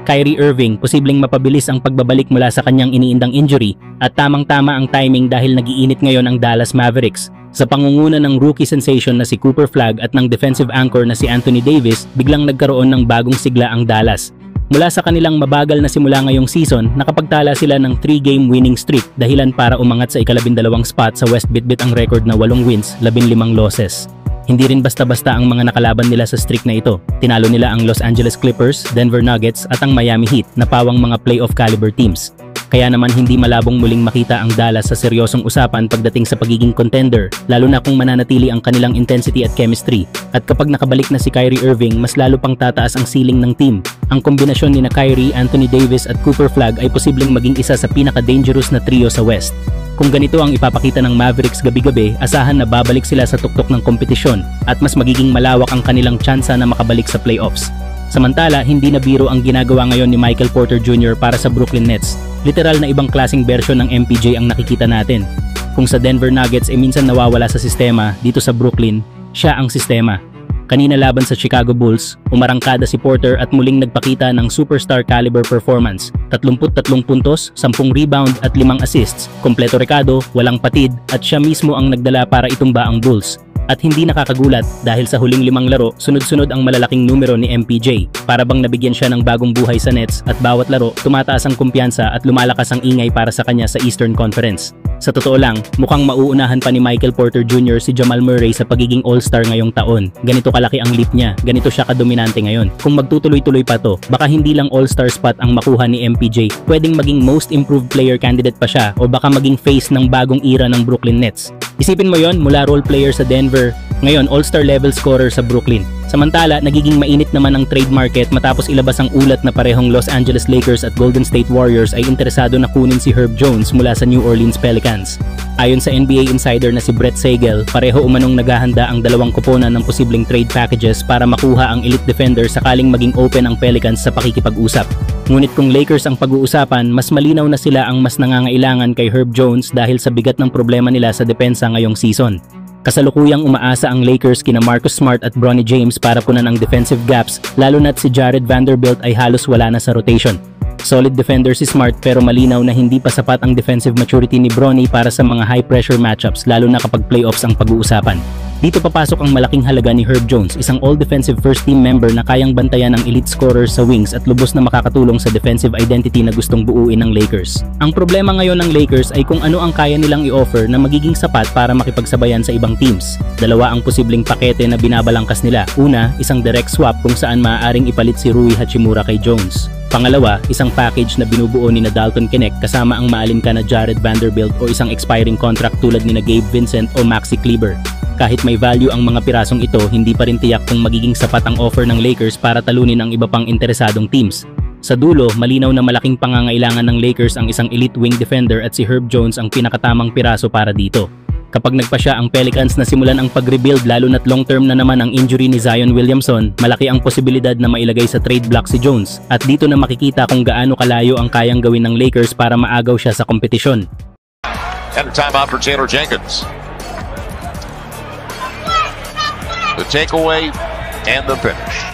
Kyrie Irving, posibleng mapabilis ang pagbabalik mula sa kanyang iniindang injury at tamang-tama ang timing dahil nag-iinit ngayon ang Dallas Mavericks. Sa pangunguna ng rookie sensation na si Cooper Flagg at ng defensive anchor na si Anthony Davis, biglang nagkaroon ng bagong sigla ang Dallas. Mula sa kanilang mabagal na simula ngayong season, nakapagtala sila ng 3-game winning streak dahilan para umangat sa ika-12 spot sa West. Bitbit ang record na 8 wins, 15 losses. Hindi rin basta-basta ang mga nakalaban nila sa streak na ito. Tinalo nila ang Los Angeles Clippers, Denver Nuggets at ang Miami Heat na pawang mga playoff caliber teams. Kaya naman hindi malabong muling makita ang Dallas sa seryosong usapan pagdating sa pagiging contender, lalo na kung mananatili ang kanilang intensity at chemistry. At kapag nakabalik na si Kyrie Irving, mas lalo pang tataas ang ceiling ng team. Ang kombinasyon ni Kyrie, Anthony Davis at Cooper Flagg ay posibleng maging isa sa pinaka-dangerous na trio sa West. Kung ganito ang ipapakita ng Mavericks gabi-gabi, asahan na babalik sila sa tuktok ng kompetisyon at mas magiging malawak ang kanilang tsansa na makabalik sa playoffs. Samantala, hindi na biro ang ginagawa ngayon ni Michael Porter Jr. para sa Brooklyn Nets. Literal na ibang klaseng bersyon ng MPJ ang nakikita natin. Kung sa Denver Nuggets ay minsan nawawala sa sistema, dito sa Brooklyn, siya ang sistema. Kanina laban sa Chicago Bulls, umarangkada si Porter at muling nagpakita ng superstar caliber performance. 33 puntos, 10 rebound at 5 assists, kompleto rekado, walang patid at siya mismo ang nagdala para itumba ang Bulls. At hindi nakakagulat dahil sa huling 5 laro, sunod-sunod ang malalaking numero ni MPJ. Para bang nabigyan siya ng bagong buhay sa Nets at bawat laro, tumataas ang kumpiyansa at lumalakas ang ingay para sa kanya sa Eastern Conference. Sa totoo lang, mukhang mauunahan pa ni Michael Porter Jr. si Jamal Murray sa pagiging All-Star ngayong taon. Ganito kalaki ang leap niya, ganito siya kadominante ngayon. Kung magtutuloy-tuloy pa to, baka hindi lang All-Star spot ang makuha ni MPJ, pwedeng maging Most Improved Player candidate pa siya o baka maging face ng bagong era ng Brooklyn Nets. Isipin mo yon, mula role player sa Denver, ngayon All-Star level scorer sa Brooklyn. Samantala, nagiging mainit naman ang trade market matapos ilabas ang ulat na parehong Los Angeles Lakers at Golden State Warriors ay interesado na kunin si Herb Jones mula sa New Orleans Pelicans. Ayon sa NBA insider na si Brett Sagel, pareho umanong naghahanda ang dalawang koponan ng posibleng trade packages para makuha ang elite defender sakaling maging open ang Pelicans sa pakikipag-usap. Ngunit kung Lakers ang pag-uusapan, mas malinaw na sila ang mas nangangailangan kay Herb Jones dahil sa bigat ng problema nila sa depensa ngayong season. Kasalukuyang umaasa ang Lakers kina Marcus Smart at Bronny James para punan ang defensive gaps, lalo na't si Jared Vanderbilt ay halos wala na sa rotation. Solid defender si Smart pero malinaw na hindi pa sapat ang defensive maturity ni Bronny para sa mga high-pressure matchups lalo na kapag playoffs ang pag-uusapan. Dito papasok ang malaking halaga ni Herb Jones, isang all-defensive first-team member na kayang bantayan ng elite scorers sa wings at lubos na makakatulong sa defensive identity na gustong buuin ng Lakers. Ang problema ngayon ng Lakers ay kung ano ang kaya nilang i-offer na magiging sapat para makipagsabayan sa ibang teams. Dalawa ang posibleng pakete na binabalangkas nila. Una, isang direct swap kung saan maaaring ipalit si Rui Hachimura kay Jones. Pangalawa, isang package na binubuo ni Dalton Knecht kasama ang maalinka na Jared Vanderbilt o isang expiring contract tulad ni Gabe Vincent o Maxi Kleber. Kahit may value ang mga pirasong ito, hindi pa rin tiyak kung magiging sapat ang offer ng Lakers para talunin ang iba pang interesadong teams. Sa dulo, malinaw na malaking pangangailangan ng Lakers ang isang elite wing defender at si Herb Jones ang pinakatamang piraso para dito. Kapag nagpasya ang Pelicans na simulan ang pag-rebuild lalo na't long-term na naman ang injury ni Zion Williamson, malaki ang posibilidad na mailagay sa trade block si Jones at dito na makikita kung gaano kalayo ang kayang gawin ng Lakers para maagaw siya sa kompetisyon. And a timeout for Taylor Jenkins. The takeaway and the finish.